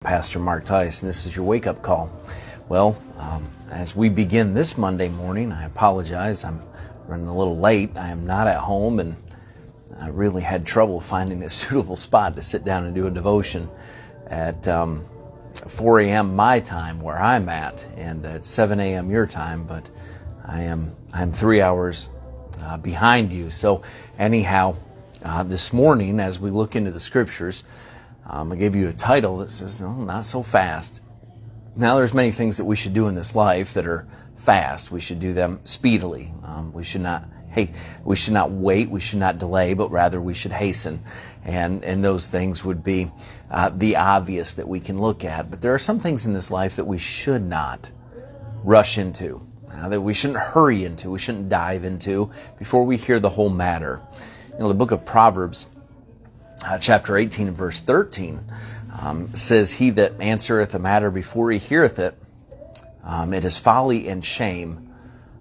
Pastor Mark Tice, and this is your wake-up call. Well, as we begin this Monday morning, I apologize. I'm running a little late. I am not at home, and I really had trouble finding a suitable spot to sit down and do a devotion at 4 a.m. my time where I'm at, and at 7 a.m. your time, but I'm 3 hours behind you. So anyhow, this morning, as we look into the scriptures, I gave you a title that says, "No, not so fast." Now, there's many things that we should do in this life that are fast. We should do them speedily. We should not wait. We should not delay, but rather we should hasten. And those things would be the obvious that we can look at. But there are some things in this life that we should not rush into, that we shouldn't hurry into, we shouldn't dive into before we hear the whole matter. You know, the book of Proverbs, chapter 18 and verse 13 says, "He that answereth a matter before he heareth it, it is folly and shame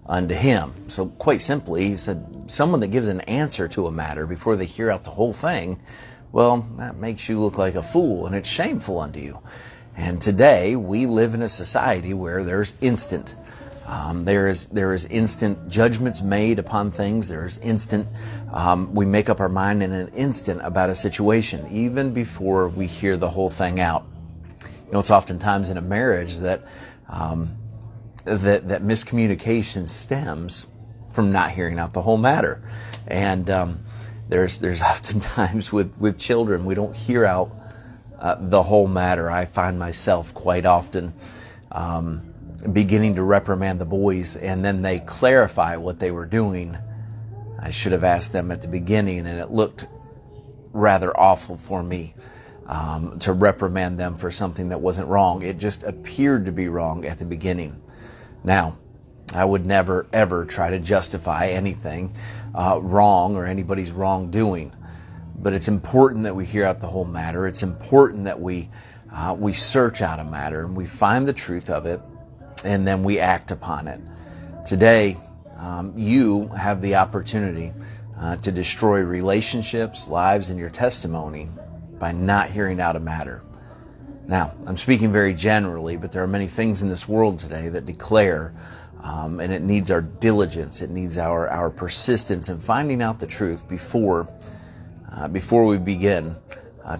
unto him." So quite simply, he said, someone that gives an answer to a matter before they hear out the whole thing, well, that makes you look like a fool, and it's shameful unto you. And today, we live in a society where there's instant. There is instant judgments made upon things. There's instant, we make up our mind in an instant about a situation, even before we hear the whole thing out. You know, it's oftentimes in a marriage that that miscommunication stems from not hearing out the whole matter. And there's oftentimes with children, we don't hear out the whole matter. I find myself quite often beginning to reprimand the boys, and then they clarify what they were doing. I should have asked them at the beginning, and it looked rather awful for me to reprimand them for something that wasn't wrong. It just appeared to be wrong at the beginning. Now, I would never, ever try to justify anything wrong or anybody's wrongdoing, but it's important that we hear out the whole matter. It's important that we search out a matter and we find the truth of it, and then we act upon it. Today, you have the opportunity to destroy relationships, lives, and your testimony by not hearing out a matter. Now, I'm speaking very generally, but there are many things in this world today that declare, and it needs our diligence, it needs our persistence in finding out the truth before we begin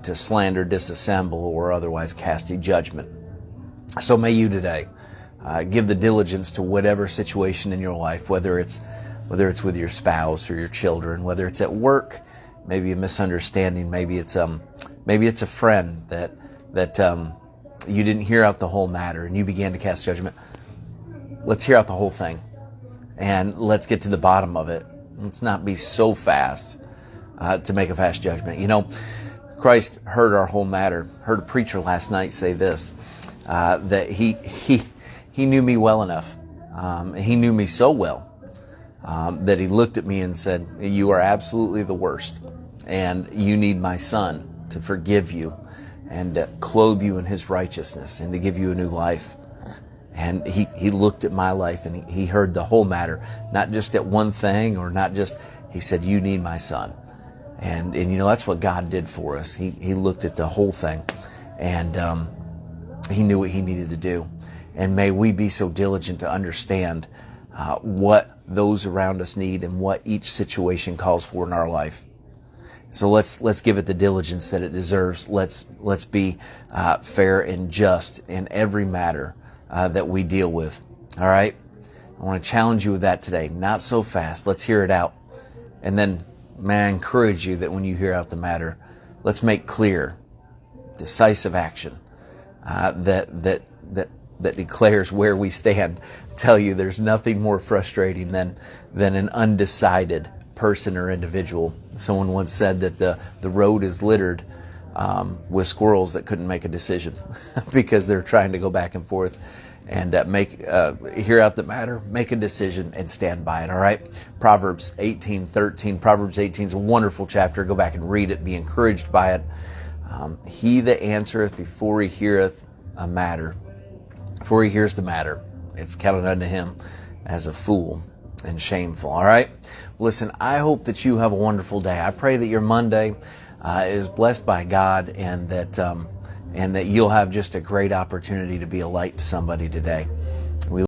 to slander, disassemble, or otherwise cast a judgment. So may you today give the diligence to whatever situation in your life, whether it's with your spouse or your children, whether it's at work, maybe a misunderstanding, maybe it's a friend that you didn't hear out the whole matter and you began to cast judgment. Let's hear out the whole thing and let's get to the bottom of it. Let's not be so fast to make a fast judgment. You know, Christ heard our whole matter. Heard a preacher last night say this, that he knew me well enough. He knew me so well that he looked at me and said, "You are absolutely the worst, and you need my son to forgive you and clothe you in his righteousness and to give you a new life." And he looked at my life and he heard the whole matter, not just at one thing or not just, he said, "You need my son." And you know, that's what God did for us. He looked at the whole thing and he knew what he needed to do. And may we be so diligent to understand what those around us need and what each situation calls for in our life. So let's give it the diligence that it deserves. Let's be fair and just in every matter that we deal with. All right? I want to challenge you with that today. Not so fast. Let's hear it out. And then, may I encourage you that when you hear out the matter, let's make clear, decisive action that declares where we stand. I tell you, there's nothing more frustrating than an undecided person or individual. Someone once said that the road is littered with squirrels that couldn't make a decision because they're trying to go back and forth and hear out the matter, make a decision, and stand by it. All right? Proverbs 18:13. Proverbs 18 is a wonderful chapter. Go back and read it. Be encouraged by it. He that answereth before he heareth a matter, before he hears the matter, it's counted unto him as a fool and shameful. All right? Listen, I hope that you have a wonderful day. I pray that your Monday is blessed by God and that and that you'll have just a great opportunity to be a light to somebody today.